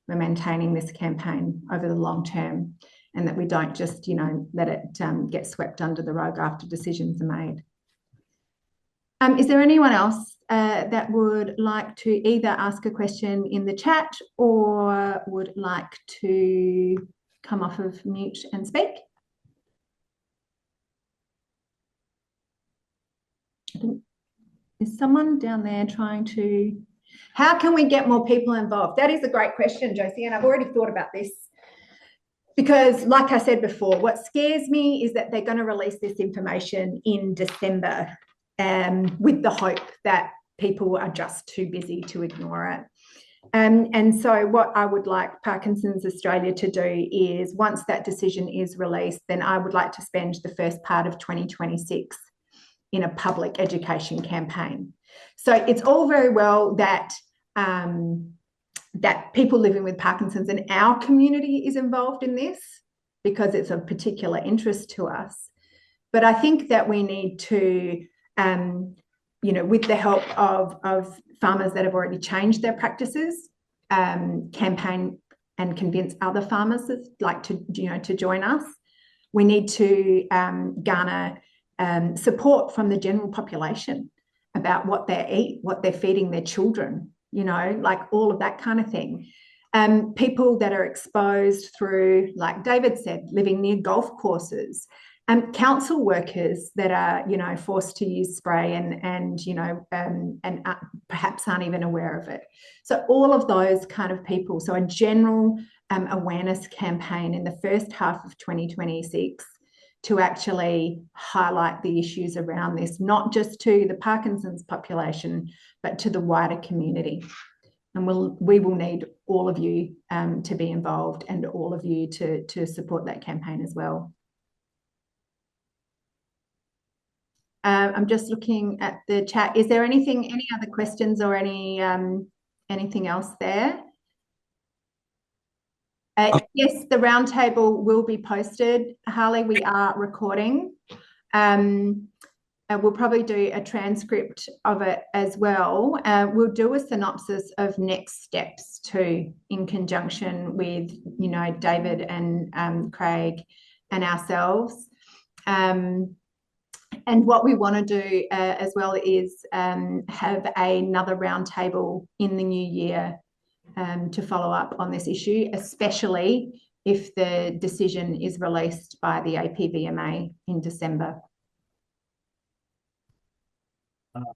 this campaign over the long term, and that we don't just, let it get swept under the rug after decisions are made. Is there anyone else that would like to either ask a question in the chat or would like to come off of mute and speak? Is someone down there trying to... How can we get more people involved? That is a great question, Josie, and I've already thought about this. Because, like I said before, what scares me is that they're going to release this information in December, with the hope that people are just too busy to ignore it. And so what I would like Parkinsons Australia to do is, once that decision is released, then I would like to spend the first part of 2026 in a public education campaign. So it's all very well that that people living with Parkinson's in our community is involved in this because it's of particular interest to us. But I think that we need to, with the help of farmers that have already changed their practices, campaign and convince other farmers to join us. We need to garner support from the general population about what they eat, what they're feeding their children, like all of that kind of thing. People that are exposed through, like David said, living near golf courses, council workers that are, forced to use spray and perhaps aren't even aware of it. So all of those kind of people. So a general awareness campaign in the first half of 2026 to actually highlight the issues around this, not just to the Parkinson's population, but to the wider community. And we will need all of you to be involved, and all of you to support that campaign as well. I'm just looking at the chat. Is there any other questions or anything else there? Yes, the roundtable will be posted. Harley, we are recording. We'll probably do a transcript of it as well. We'll do a synopsis of next steps too, in conjunction with, David and Craig and ourselves. And what we want to do as well is have another roundtable in the new year to follow up on this issue, especially if the decision is released by the APVMA in December.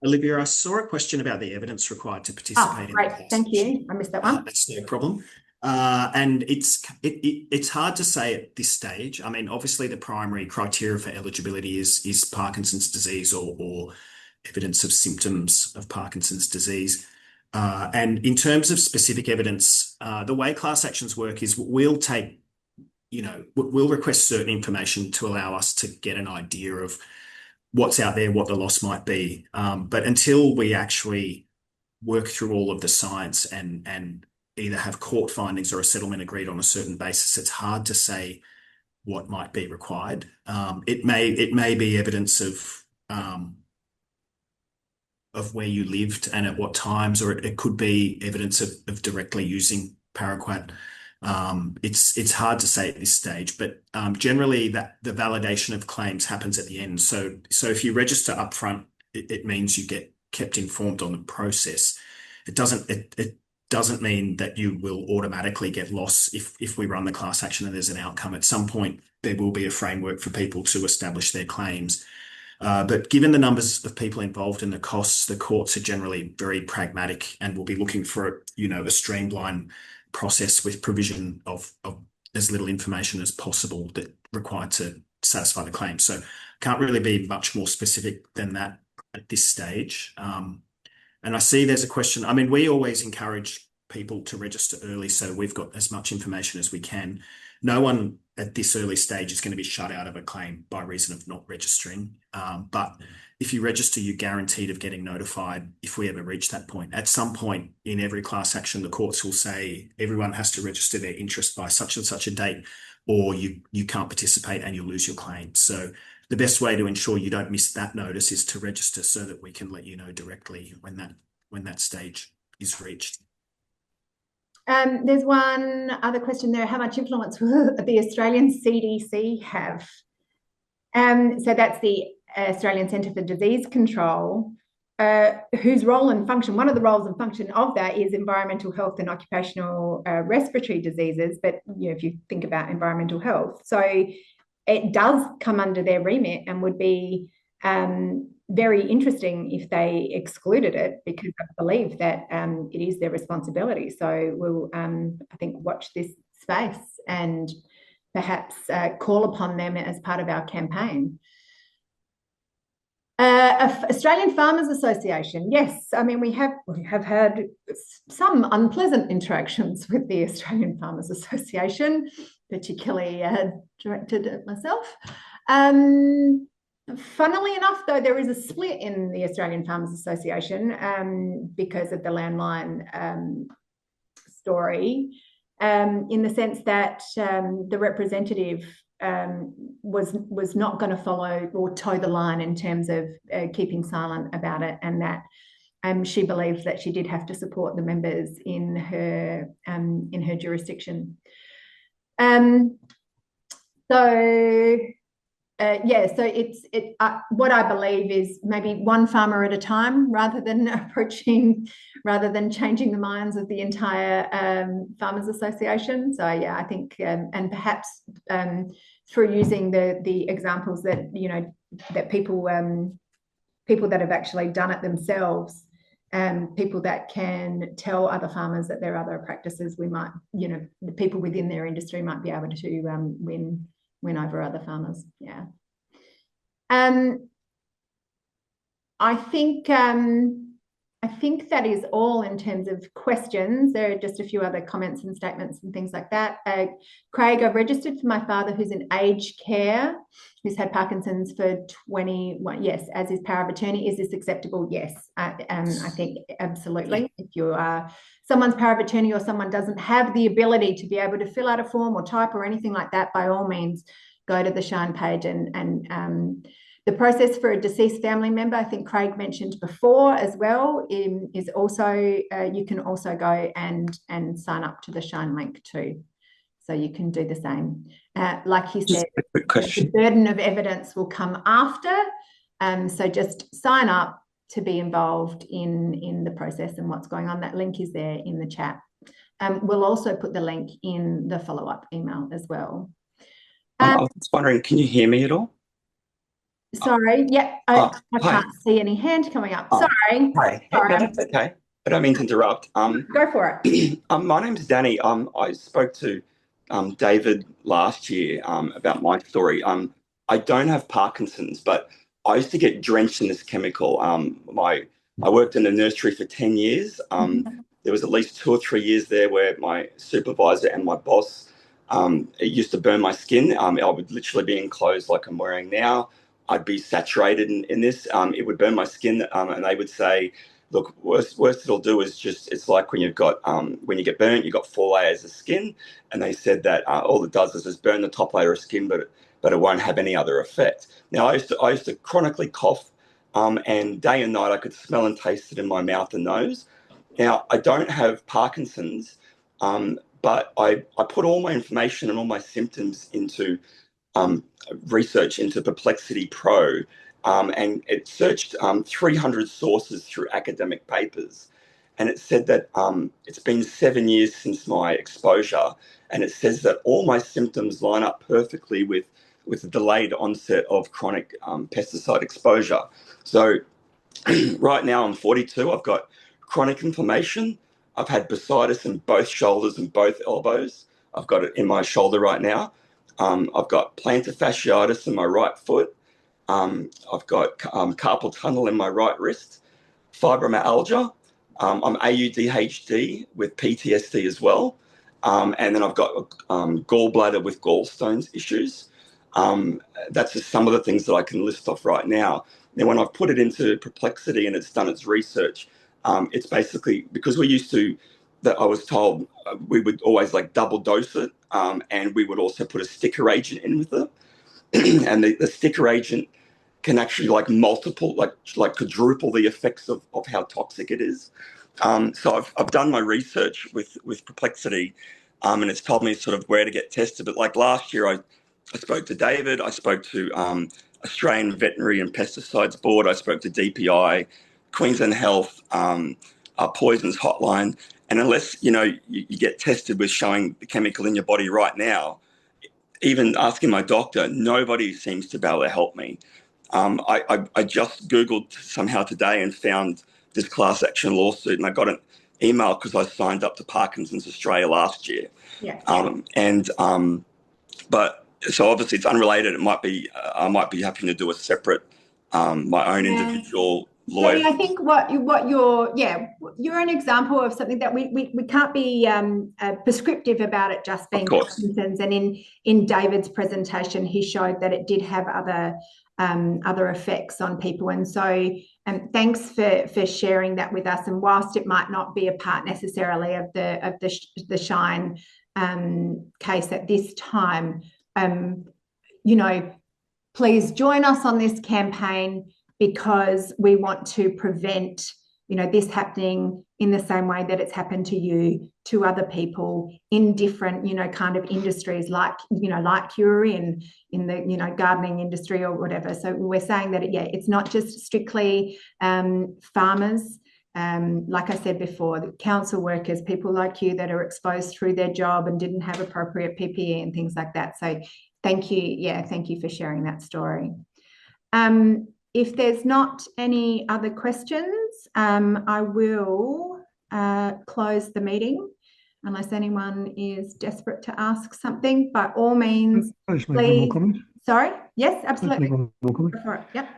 Olivia, I saw a question about the evidence required to participate in the class. Thank you. I missed that one. That's no problem. And it's hard to say at this stage. I mean, obviously the primary criteria for eligibility is Parkinson's disease or evidence of symptoms of Parkinson's disease. And in terms of specific evidence, the way class actions work is we'll request certain information to allow us to get an idea of what's out there, what the loss might be. But until we actually work through all of the science and either have court findings or a settlement agreed on a certain basis, it's hard to say what might be required. It may be evidence of where you lived and at what times, or it could be evidence of directly using paraquat. It's hard to say at this stage, but generally that the validation of claims happens at the end. So if you register upfront, it means you get kept informed on the process. It doesn't mean that you will automatically get loss if we run the class action and there's an outcome. At some point, there will be a framework for people to establish their claims. But given the numbers of people involved in the costs, the courts are generally very pragmatic and will be looking for, a streamlined process with provision of as little information as possible that required to satisfy the claim. So can't really be much more specific than that at this stage. And I see there's a question. I mean, we always encourage people to register early, so we've got as much information as we can. No one at this early stage is going to be shut out of a claim by reason of not registering. But if you register, you're guaranteed of getting notified if we ever reach that point. At some point in every class action, the courts will say everyone has to register their interest by such and such a date, or you can't participate and you'll lose your claim. So the best way to ensure you don't miss that notice is to register so that we can let you know directly when that stage is reached. There's one other question there. How much influence will the Australian CDC have? So that's the Australian Centre for Disease Control, whose role and function, one of the roles and function of that is environmental health and occupational respiratory diseases. But if you think about environmental health, so it does come under their remit and would be very interesting if they excluded it, because I believe that it is their responsibility. So we'll, I think, watch this space and perhaps call upon them as part of our campaign. Australian Farmers Association. Yes, I mean, we have had some unpleasant interactions with the Australian Farmers Association, particularly directed at myself. Funnily enough, though, there is a split in the Australian Farmers Association because of the landline story, in the sense that the representative was not going to follow or toe the line in terms of keeping silent about it, and that she believed that she did have to support the members in her jurisdiction. So it's what I believe is maybe one farmer at a time, rather than changing the minds of the entire Farmers Association. So yeah, I think and perhaps through using the examples that that people that have actually done it themselves, people that can tell other farmers that there are other practices, we might, the people within their industry might be able to win over other farmers. Yeah. I think that is all in terms of questions. There are just a few other comments and statements and things like that. Craig, I've registered for my father who's in aged care, who's had Parkinson's for 21. Yes, as his power of attorney. Is this acceptable? Yes, I think absolutely. If you are someone's power of attorney or someone doesn't have the ability to be able to fill out a form or type or anything like that, by all means, go to the Shine page and the process for a deceased family member, I think Craig mentioned before as well, is also, you can also go and sign up to the Shine link too. So you can do the same. Like he said, the burden of evidence will come after. So just sign up to be involved in the process and what's going on. That link is there in the chat. We'll also put the link in the follow-up email as well. I was wondering, can you hear me at all? Sorry, yeah, I can't see any hand coming up. Sorry. Hi. Sorry. No, that's okay. I don't mean to interrupt. Go for it. My name's Danny. I spoke to David last year about my story. I don't have Parkinson's, but I used to get drenched in this chemical. I worked in a nursery for 10 years. There was at least 2 or 3 years there where my supervisor and my boss, it used to burn my skin. I would literally be in clothes like I'm wearing now. I'd be saturated in this. It would burn my skin, and they would say, look, worst it'll do is just, it's like when you've got, when you get burnt, you've got 4 layers of skin. And they said that all it does is just burn the top layer of skin, but it won't have any other effect. Now, I used to chronically cough, and day and night I could smell and taste it in my mouth and nose. Now, I don't have Parkinson's, but I put all my information and all my symptoms into research into Perplexity Pro, and it searched 300 sources through academic papers, and it said that it's been 7 years since my exposure, and it says that all my symptoms line up perfectly with the delayed onset of chronic pesticide exposure. So right now I'm 42, I've got chronic inflammation, I've had bursitis in both shoulders and both elbows, I've got it in my shoulder right now. I've got plantar fasciitis in my right foot. I've got carpal tunnel in my right wrist, fibromyalgia. I'm ADHD with PTSD as well. And then I've got gallbladder with gallstones issues. That's just some of the things that I can list off right now. Now, when I've put it into Perplexity and it's done its research, it's basically because I was told we would always like double dose it, and we would also put a sticker agent in with it. And the sticker agent can actually like multiple, like quadruple the effects of how toxic it is. So I've done my research with Perplexity, and it's told me sort of where to get tested. But like last year, I spoke to David, I spoke to Australian Veterinary and Pesticides Board, I spoke to DPI, Queensland Health, Poisons Hotline. And unless, you get tested with showing the chemical in your body right now, even asking my doctor, nobody seems to be able to help me. I just Googled somehow today and found this class action lawsuit, and I got an email because I signed up to Parkinsons Australia last year. Yeah. But so obviously it's unrelated. It might be I might be having to do a separate my own individual lawyer. So I think what you're an example of something that we can't be prescriptive about it just being Parkinson's. And in David's presentation, he showed that it did have other effects on people. And so thanks for sharing that with us. And whilst it might not be a part necessarily of the Shine case at this time, you know, please join us on this campaign, because we want to prevent, you know, this happening in the same way that it's happened to you, to other people in different, you know, kind of industries, like, you know, like you're in the, you know, gardening industry or whatever. So we're saying that, it's not just strictly farmers. Like I said before, the council workers, people like you that are exposed through their job and didn't have appropriate PPE and things like that. So thank you. Thank you for sharing that story. If there's not any other questions, I will close the meeting unless anyone is desperate to ask something. By all means, Please make one more comment. Sorry? Yes, absolutely. One more comment. Go for it. Yep.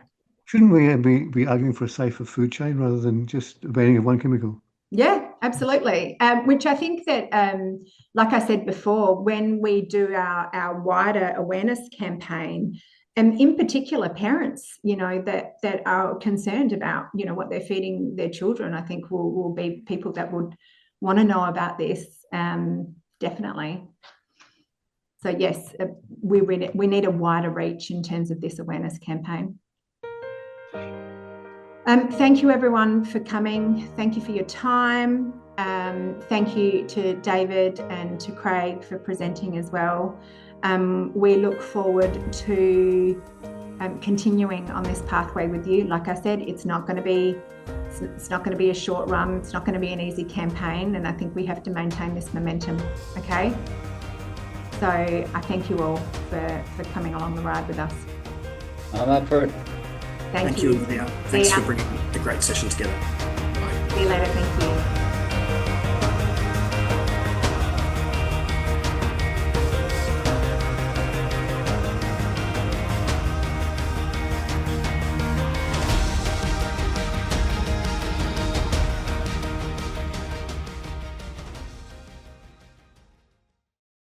Shouldn't we be arguing for a safer food chain rather than just banning of one chemical? Yeah, absolutely. Which I think that, like I said before, when we do our wider awareness campaign, in particular parents, you know, that are concerned about, you know, what they're feeding their children, I think will be people that would want to know about this, definitely. So yes, we need a wider reach in terms of this awareness campaign. Thank you everyone for coming. Thank you for your time. Thank you to David and to Craig for presenting as well. We look forward to continuing on this pathway with you. Like I said, it's not going to be a short run. It's not going to be an easy campaign, and I think we have to maintain this momentum. Okay. So I thank you all for coming along the ride with us. I'm up for it. Thank you, Olivia. Thanks for bringing the great session together. Bye. See you later. Thank you.